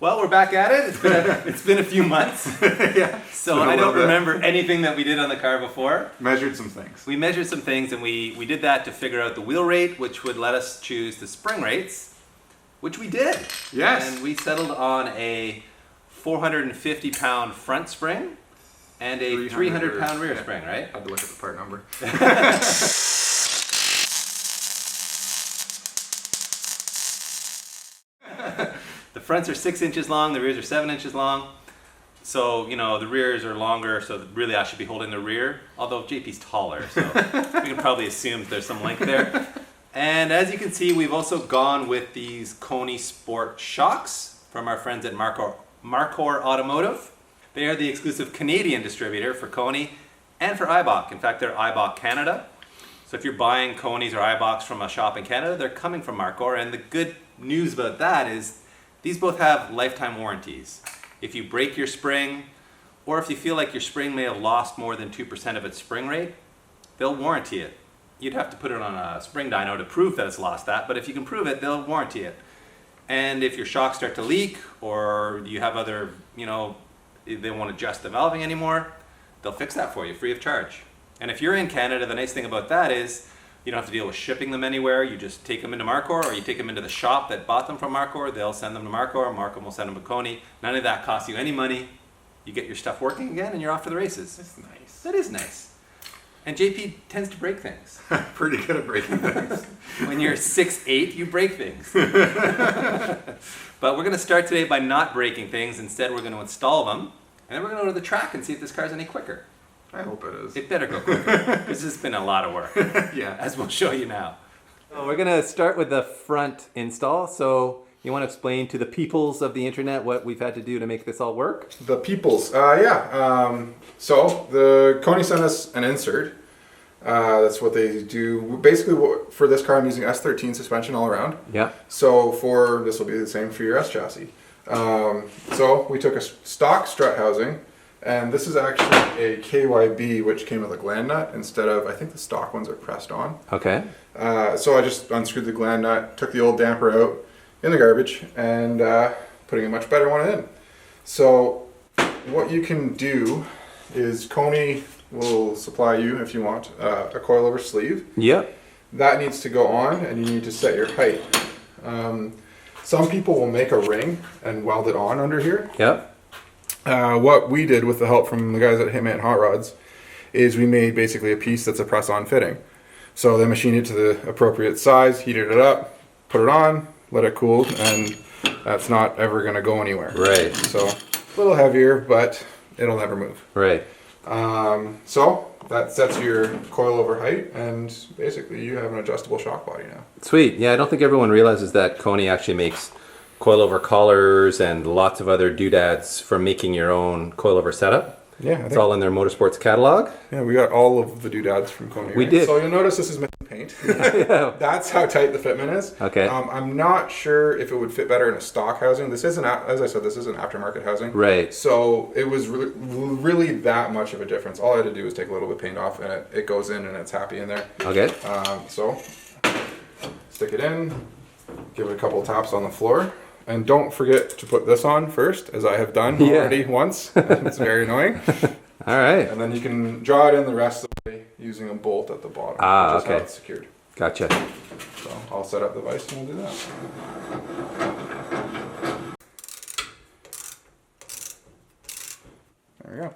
Well, we're back at it. It's been a few months. Yeah. So I don't remember anything that we did on the car before. Measured some things. We measured some things, and we did that to figure out the wheel rate, which would let us choose the spring rates, which we did. Yes. And we settled on a 450-pound front spring and a 300-pound rear spring, right? I had to look at the part number. The fronts are 6 inches long, the rears are 7 inches long. So, you know, the rears are longer, so really I should be holding the rear, although JP's taller, so we can probably assume there's some length there. And as you can see, we've also gone with these Koni Sport shocks from our friends at Marcor Automotive. They are the exclusive Canadian distributor for Koni and for Eibach. In fact, they're Eibach Canada. So if you're buying Konis or Eibachs from a shop in Canada, they're coming from Marcor. And the good news about that is these both have lifetime warranties. If you break your spring, or if you feel like your spring may have lost more than 2% of its spring rate, they'll warranty it. You'd have to put it on a spring dyno to prove that it's lost that, but if you can prove it, they'll warranty it. And if your shocks start to leak, or you have other, you know, they won't adjust the valving anymore, they'll fix that for you free of charge. And if you're in Canada, the nice thing about that is you don't have to deal with shipping them anywhere. You just take them into Marcor, or you take them into the shop that bought them from Marcor. They'll send them to Marcor. Marcor will send them to Koni. None of that costs you any money. You get your stuff working again, and you're off to the races. That's nice. That is nice. And JP tends to break things. Pretty good at breaking things. When you're 6'8", you break things. But we're going to start today by not breaking things. Instead, we're going to install them, and then we're going to go to the track and see if this car's any quicker. I hope it is. It better go quicker, because this has been a lot of work. Yeah. As we'll show you now. So we're going to start with the front install. So you want to explain to the peoples of the internet what we've had to do to make this all work? The peoples. So the Koni sent us an insert. That's what they do. Basically, for this car, I'm using S13 suspension all around. Yeah. So this will be the same for your S chassis. So we took a stock strut housing. And this is actually a KYB, which came with a gland nut instead of, I think the stock ones are pressed on. Okay. So I just unscrewed the gland nut, took the old damper out in the garbage, and putting a much better one in. So what you can do is Koni will supply you, if you want, a coilover sleeve. Yep. That needs to go on, and you need to set your height. Some people will make a ring and weld it on under here. Yep. What we did with the help from the guys at Hitman Hot Rods is we made basically a piece that's a press-on fitting. So they machined it to the appropriate size, heated it up, put it on, let it cool, and that's not ever going to go anywhere. Right. So a little heavier, but it'll never move. Right. So that sets your coilover height, and basically you have an adjustable shock body now. Sweet. Yeah, I don't think everyone realizes that Koni actually makes coilover collars and lots of other doodads for making your own coilover setup. Yeah, it's all in their motorsports catalog. Yeah, we got all of the doodads from Koni. We did. So you'll notice this is missing paint. Yeah. That's how tight the fitment is. Okay. I'm not sure if it would fit better in a stock housing. This isn't, as I said, this is an aftermarket housing. Right. So it was really that much of a difference. All I had to do was take a little bit of paint off, and it goes in, and it's happy in there. Okay. So stick it in, give it a couple of taps on the floor. And don't forget to put this on first, as I have done already once. It's very annoying. All right. And then you can draw it in the rest of the way using a bolt at the bottom. Ah, which is okay. how it's secured. Gotcha. So I'll set up the vise and we'll do that. There we go.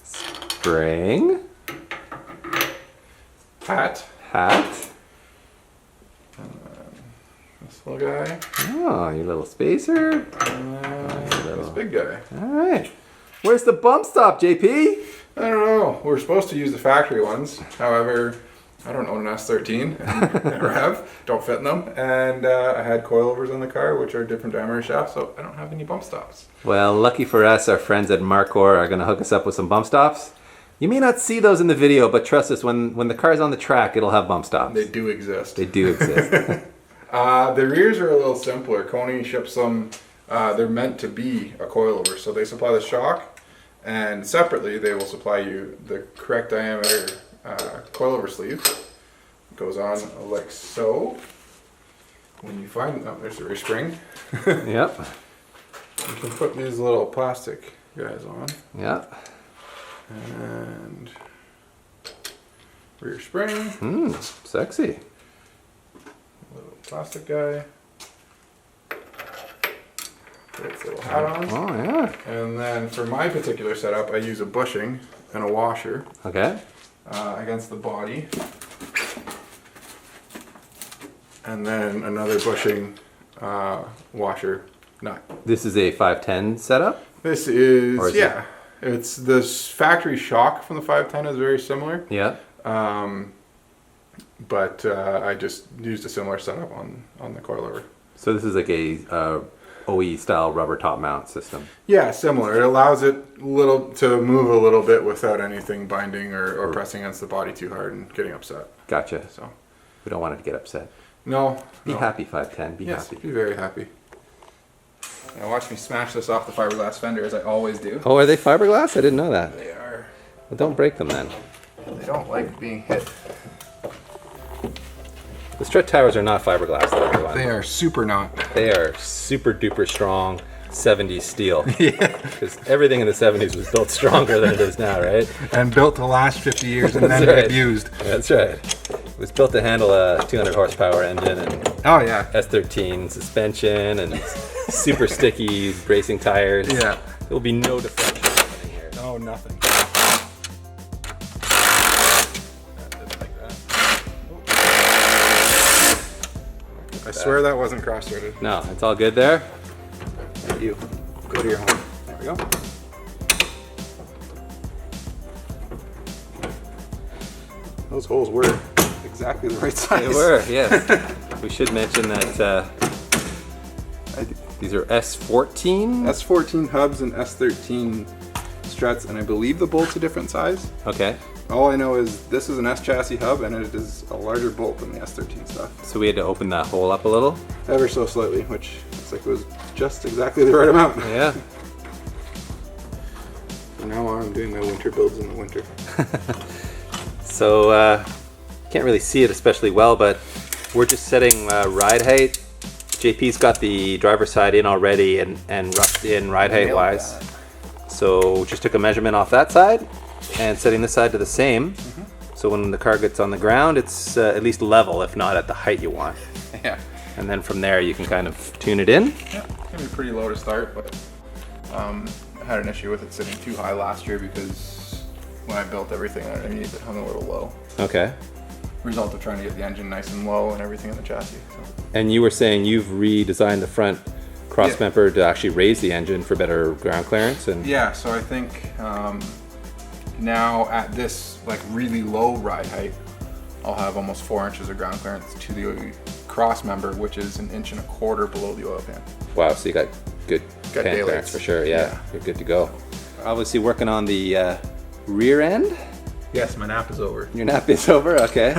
Spring. Hat. This little guy. Oh, your little spacer. This big guy. All right. Where's the bump stop, JP? I don't know. We're supposed to use the factory ones. However, I don't own an S13. Never have. Don't fit in them. And I had coilovers on the car, which are different diameter shafts, so I don't have any bump stops. Well, lucky for us, our friends at Marcor are going to hook us up with some bump stops. You may not see those in the video, but trust us, when the car's on the track, it'll have bump stops. They do exist. They do exist. The rears are a little simpler. Koni ships them, they're meant to be a coilover. So they supply the shock, and separately they will supply you the correct diameter coilover sleeve. It goes on like so. when you find, oh, there's the rear spring. Yep. You can put these little plastic guys on. Yep. And rear spring. Sexy. Little plastic guy. Put its little hat on. Oh, yeah. And then for my particular setup, I use a bushing and a washer Okay. against the body. And then another bushing washer nut. This is a 510 setup? This is, Or is yeah. It's this factory shock from the 510 is very similar. Yeah. But I just used a similar setup on the coilover. So this is like a OE style rubber top mount system. Yeah, similar. It allows it to move a little bit without anything binding or pressing against the body too hard and getting upset. Gotcha. So We don't want it to get upset. no. Be happy, 510. Be Yes, happy. be very happy. Now watch me smash this off the fiberglass fender as I always do. Oh, are they fiberglass? I didn't know that. They are. Well, don't break them then. They don't like being hit. The strut towers are not fiberglass though, everyone. They are super not. They are super duper strong 70s steel. Yeah. Because everything in the 70s was built stronger than it is now, right? And built to last 50 years and then That's get right. abused. That's right. It was built to handle a 200 horsepower engine and Oh yeah. S13 suspension and super sticky bracing tires. Yeah. There will be no deflection happening here. Oh, nothing. I swear that wasn't cross-threaded. No, it's all good there. You go to your home. There we go. Those holes were exactly the right size. They were, yes. We should mention that these are S14. S14 hubs and S13 struts, and I believe the bolt's a different size. Okay. All I know is this is an S chassis hub, and it is a larger bolt than the S13 stuff. So we had to open that hole up a little. Ever so slightly, which looks like it was just exactly the right amount. Yeah. From now on, I'm doing my winter builds in the winter. So can't really see it especially well, but we're just setting ride height. JP's got the driver's side in already and roughed in ride height wise. So just took a measurement off that side and setting this side to the same. So when the car gets on the ground, it's at least level, if not at the height you want. Yeah. And then from there you can kind of tune it in. Yeah, it's gonna be pretty low to start, but I had an issue with it sitting too high last year because when I built everything underneath, it hung a little low. Okay. Result of trying to get the engine nice and low and everything in the chassis. So. And you were saying you've redesigned the front cross member to actually raise the engine for better ground clearance, and Yeah, so I think now at this like really low ride height, I'll have almost 4 inches of ground clearance to the cross member, which is 1.25 inches below the oil pan. wow, so you got good Got pan daylights. clearance for sure. Yeah, Yeah. you're good to go. Obviously working on the rear end. Yes, my nap is over. Your nap is over. Okay.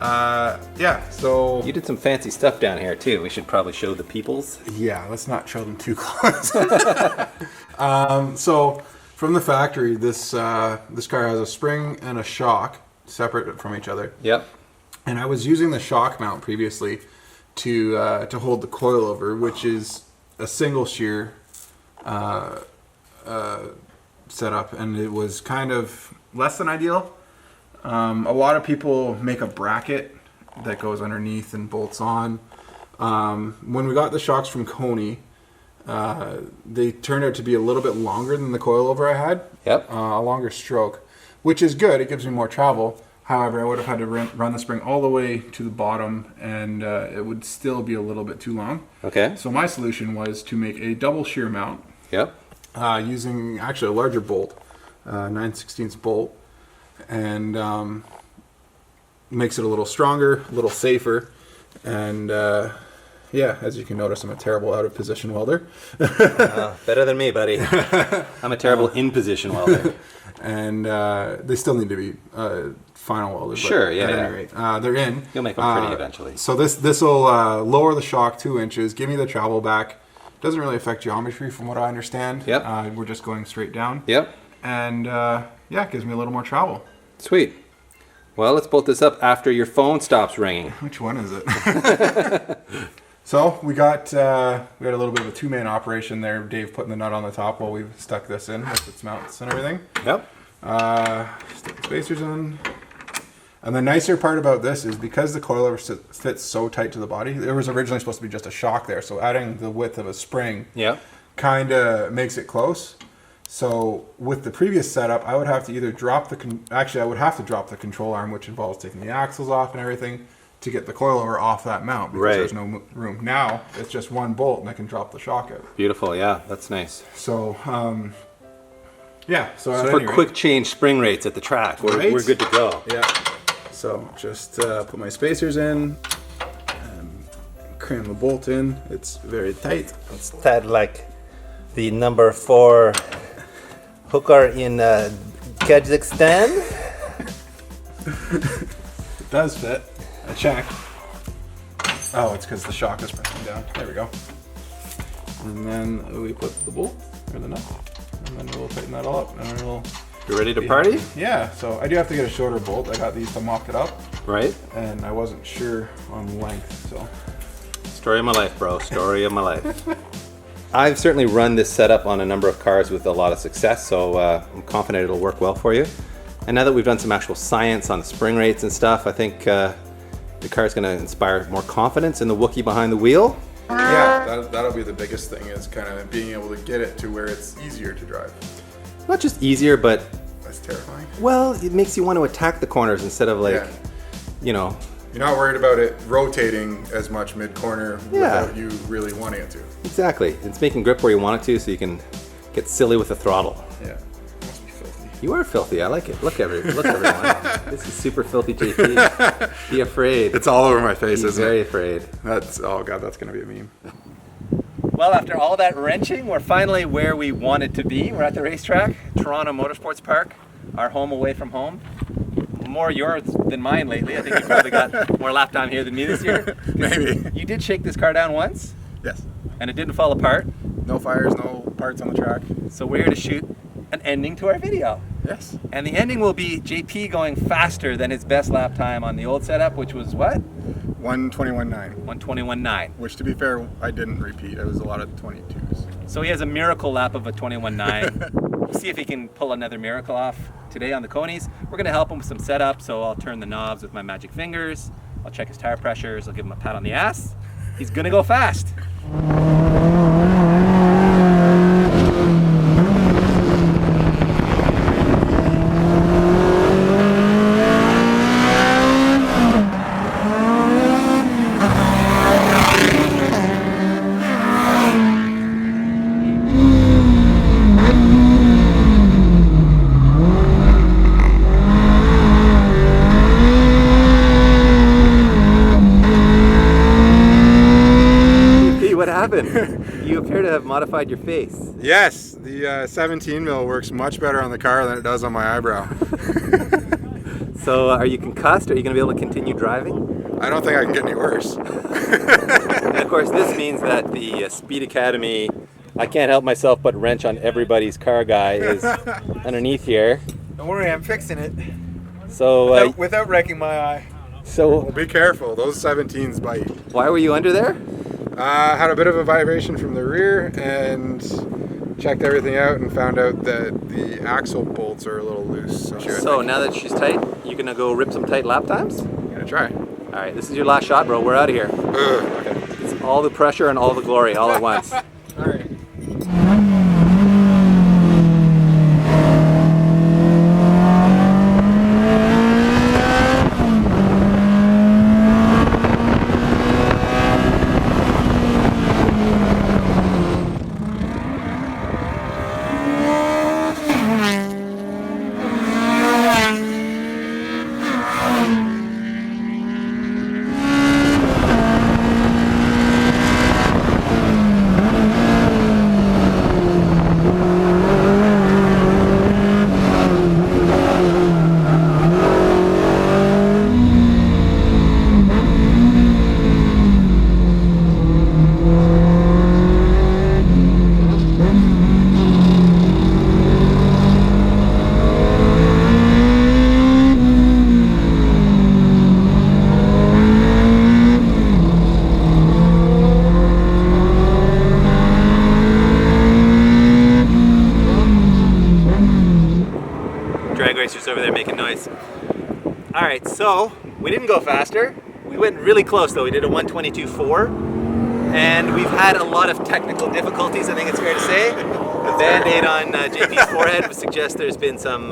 Yeah, so You did some fancy stuff down here too. We should probably show the peoples. yeah, let's not show them too close. So from the factory, this car has a spring and a shock separate from each other. Yep. And I was using the shock mount previously to hold the coilover, which is a single shear setup, and it was kind of less than ideal. A lot of people make a bracket that goes underneath and bolts on. When we got the shocks from Koni, they turned out to be a little bit longer than the coilover I had. Yep. A longer stroke, which is good. It gives me more travel. However, I would have had to run the spring all the way to the bottom, and it would still be a little bit too long. Okay. So my solution was to make a double shear mount Yep. using actually a larger bolt, 9/16 bolt, and makes it a little stronger, a little safer, and yeah, as you can notice, I'm a terrible out of position welder. Better than me, buddy. I'm a terrible in position welder. And they still need to be final welded. Sure, but yeah, at yeah. any rate, they're in. You'll make them pretty eventually. So this will lower the shock 2 inches, give me the travel back. Doesn't really affect geometry from what I understand. Yep. We're just going straight down. Yep. And yeah, it gives me a little more travel. Sweet. Well, let's bolt this up after your phone stops ringing. Which one is it? So we got a little bit of a two-man operation there. Dave putting the nut on the top while we stuck this in with its mounts and everything. Yep. Stick the spacers in. And the nicer part about this is because the coilover fits so tight to the body, there was originally supposed to be just a shock there. So adding the width of a spring kind of makes it close. So with the previous setup, I would have to either drop I would have to drop the control arm, which involves taking the axles off and everything to get the coilover off that mount because there's no room. Now it's just one bolt and I can drop the shock out. Beautiful, yeah, that's nice. So, So for quick change spring rates at the track, we're good to go. Yeah. So just put my spacers in and cram the bolt in. It's very tight. It's tied like the number 4 hooker in Kazakhstan. It does fit. I checked. Oh, it's because the shock is pressing down. There we go. And then we put the bolt or the nut, and then we'll tighten that all up, and then we'll. You ready to party? Yeah. So I do have to get a shorter bolt. I got these to mock it up. Right. And I wasn't sure on length, so. Story of my life, bro. Story of my life. I've certainly run this setup on a number of cars with a lot of success, so I'm confident it'll work well for you. And now that we've done some actual science on the spring rates and stuff, I think the car's going to inspire more confidence in the Wookiee behind the wheel. Yeah, that'll be the biggest thing, is kind of being able to get it to where it's easier to drive. Not just easier, but... That's terrifying. Well, it makes you want to attack the corners instead of you know... You're not worried about it rotating as much mid-corner without you really wanting it to. Exactly. It's making grip where you want it to, so you can get silly with the throttle. Yeah. Must be filthy. You are filthy. I like it. Look, everyone. This is super filthy JP. Be afraid. It's all over my face, He's isn't very it? afraid. Oh god, that's gonna be a meme. Well, after all that wrenching, we're finally where we wanted to be. We're at the racetrack, Toronto Motorsports Park, our home away from home. More yours than mine lately. I think you probably got more lap time here than me this year. Maybe. You did shake this car down once. Yes. And it didn't fall apart. No fires, no parts on the track. So we're here to shoot an ending to our video. Yes. And the ending will be JP going faster than his best lap time on the old setup, which was what? 1:21.9. 1:21.9. Which, to be fair, I didn't repeat. It was a lot of 22s. So he has a miracle lap of a 21.9. We'll see if he can pull another miracle off today on the Konis. We're going to help him with some setup, so I'll turn the knobs with my magic fingers. I'll check his tire pressures. I'll give him a pat on the ass. He's going to go fast. What happened? You appear to have modified your face. Yes, the 17 mil works much better on the car than it does on my eyebrow. So are you concussed? Are you going to be able to continue driving? I don't think I can get any worse. And of course this means that the Speed Academy, I can't help myself but wrench on everybody's car guy, is underneath here. Don't worry, I'm fixing it. So Without wrecking my eye. So Well, be careful, those 17s bite. why were you under there? Had a bit of a vibration from the rear and checked everything out and found out that the axle bolts are a little loose. So now that she's tight, you gonna go rip some tight lap times? I'm gonna try. All right, this is your last shot, bro. We're out of here. Okay. It's all the pressure and all the glory all at once. All right. guys. All right, so we didn't go faster. We went really close though. We did a 122.4, and we've had a lot of technical difficulties, I think it's fair to say. The Band-Aid on JP's forehead would suggest there's been some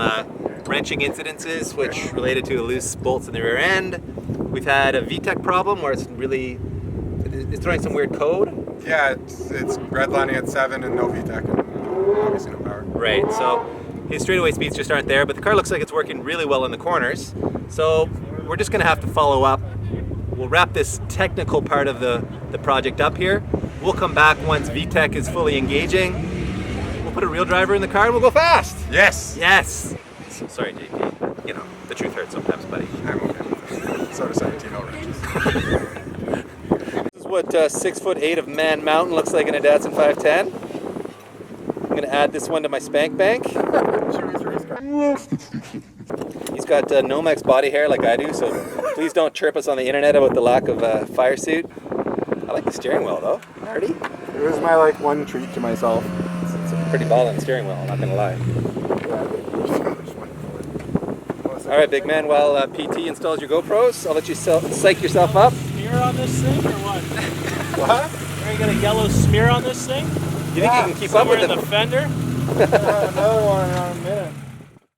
wrenching incidences which related to loose bolts in the rear end. We've had a VTEC problem where it's throwing some weird code. Yeah, it's redlining at 7 and no VTEC and obviously no power. Right, so his straightaway speeds just aren't there, but the car looks like it's working really well in the corners. So we're just gonna have to follow up. We'll wrap this technical part of the project up here. We'll come back once VTEC is fully engaging. We'll put a real driver in the car and we'll go fast. Yes! Yes! So, sorry, JP, but, you know, the truth hurts sometimes, buddy. I'm okay. So does 17L wrenches. This is what 6'8" of Man Mountain looks like in a Datsun 510. I'm gonna add this one to my spank bank. He's got Nomex body hair like I do, so please don't chirp us on the internet about the lack of fire suit. I like the steering wheel though. Hardy. It was my like one treat to myself. It's a pretty ballin' steering wheel, I'm not gonna lie. All right, big man, while PT installs your GoPros, I'll let you psych yourself up. Smear on this thing or what? What? Are you gonna yellow smear on this thing? You think you can keep up with Somewhere in it? the fender? Another one in a minute.